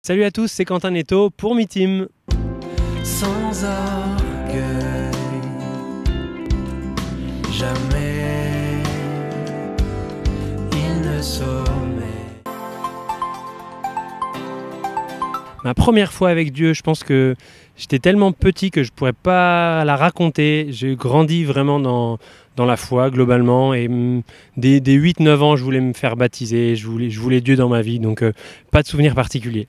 Salut à tous, c'est Quentin Netto pour MeTeam. Sans orgueil, jamais il ne sommeille. Ma première fois avec Dieu, je pense que j'étais tellement petit que je ne pourrais pas la raconter. J'ai grandi vraiment dans la foi globalement et dès 8-9 ans, je voulais me faire baptiser, je voulais Dieu dans ma vie, donc pas de souvenir particulier.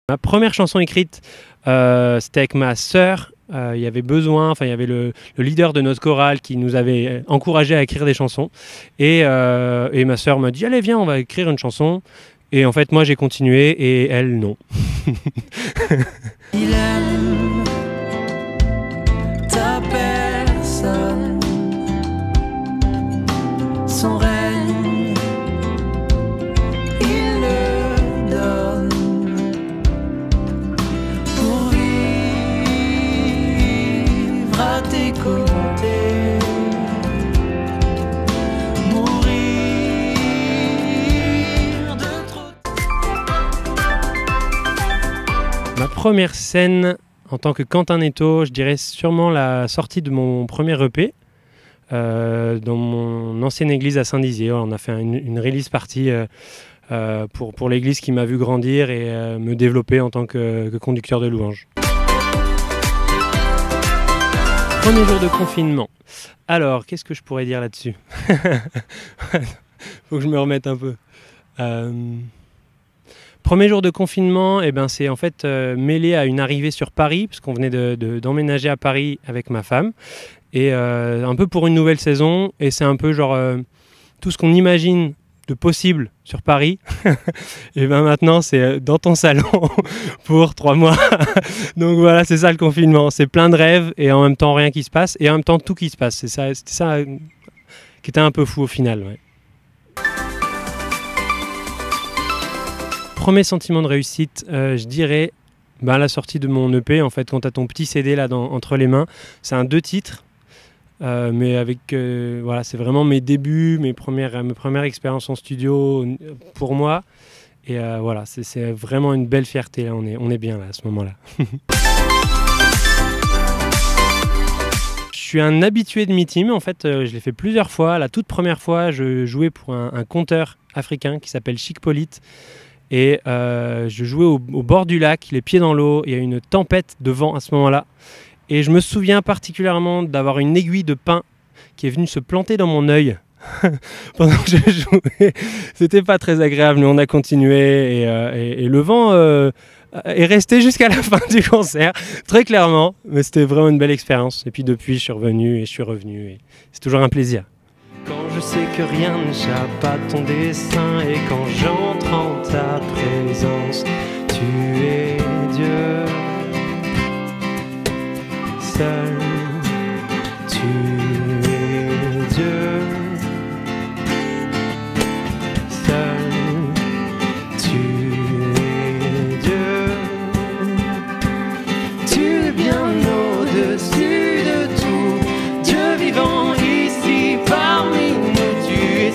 Ma première chanson écrite, c'était avec ma sœur. Il y avait besoin, il y avait le leader de notre chorale qui nous avait encouragé à écrire des chansons. Et ma sœur m'a dit, allez viens, on va écrire une chanson. Et en fait, moi j'ai continué et elle, non. Il aime ta personne, son règne, il le donne pour vivre à tes côtés, mourir de trop. Ma première scène en tant que Quentin Netto, je dirais sûrement la sortie de mon premier EP dans mon ancienne église à Saint-Dizier. On a fait une release party pour l'église qui m'a vu grandir et me développer en tant que conducteur de louanges. Premier jour de confinement. Alors, qu'est-ce que je pourrais dire là-dessus? Faut que je me remette un peu. Premier jour de confinement, c'est en fait mêlé à une arrivée sur Paris, parce qu'on venait d'emménager à Paris avec ma femme, et un peu pour une nouvelle saison, et c'est un peu genre tout ce qu'on imagine de possible sur Paris, et maintenant c'est dans ton salon pour 3 mois. Donc voilà, c'est ça le confinement, c'est plein de rêves, et en même temps rien qui se passe, et en même temps tout qui se passe. C'était ça qui était un peu fou au final. Ouais. Premier sentiment de réussite, je dirais la sortie de mon EP. En fait, quand tu as ton petit CD là entre les mains, c'est un 2 titres, mais avec voilà, c'est vraiment mes débuts, mes premières expériences en studio pour moi. Et voilà, c'est vraiment une belle fierté. Là, on est bien là à ce moment-là. Je suis un habitué de MeTeam. En fait, je l'ai fait plusieurs fois. La toute première fois, je jouais pour un conteur africain qui s'appelle Chic Polite. Et je jouais au bord du lac, les pieds dans l'eau, il y a une tempête de vent à ce moment-là. Et je me souviens particulièrement d'avoir une aiguille de pin qui est venue se planter dans mon œil pendant que je jouais. C'était pas très agréable, mais on a continué et le vent est resté jusqu'à la fin du concert, très clairement. Mais c'était vraiment une belle expérience. Et puis depuis, je suis revenu et je suis revenu. Et c'est toujours un plaisir. Quand je sais que rien n'échappe à ton dessein et quand j'entre en ta présence, tu es Dieu, seul, tu es Dieu, seul, tu es Dieu, tu es bien au-dessus de tout, Dieu vivant ici parmi nous.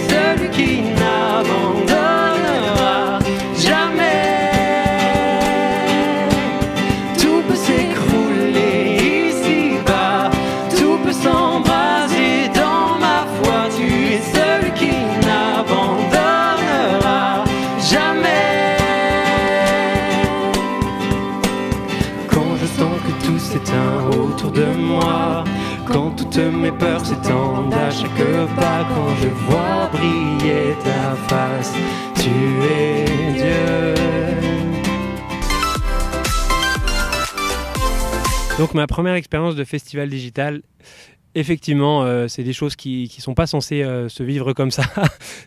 Celui qui n'abandonnera jamais. Tout peut s'écrouler ici-bas, tout peut s'embraser dans ma foi. Tu es celui qui n'abandonnera jamais. Quand je sens que tout s'éteint autour de moi, quand toutes mes peurs s'étendent à chaque pas, quand je vois briller ta face, tu es Dieu. Donc ma première expérience de festival digital, effectivement, c'est des choses qui sont pas censées se vivre comme ça,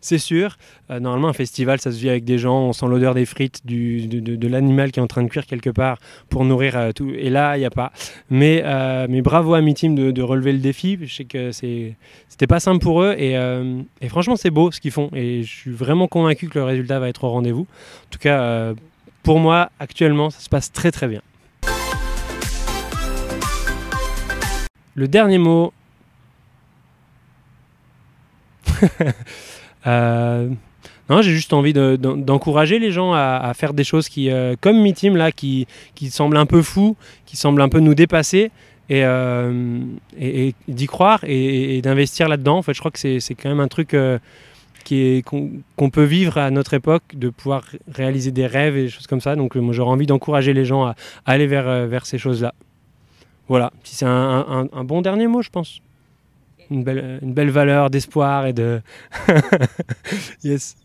c'est sûr. Normalement, un festival, ça se vit avec des gens, on sent l'odeur des frites, de l'animal qui est en train de cuire quelque part pour nourrir tout. Et là, il n'y a pas. Mais bravo à MeTeam de relever le défi. Je sais que c'était pas simple pour eux. Et franchement, c'est beau ce qu'ils font. Et je suis vraiment convaincu que le résultat va être au rendez-vous. En tout cas, pour moi, actuellement, ça se passe très très bien. Le dernier mot. Non, j'ai juste envie d'encourager les gens à faire des choses comme MeTeam, là, qui semblent un peu fous, qui semblent un peu nous dépasser, et d'y croire et d'investir là-dedans. En fait, je crois que c'est quand même un truc qu'on peut vivre à notre époque, de pouvoir réaliser des rêves et des choses comme ça. Donc moi, j'aurais envie d'encourager les gens à aller vers ces choses-là. Voilà, si c'est un bon dernier mot, je pense. Une belle valeur d'espoir et de... Yes.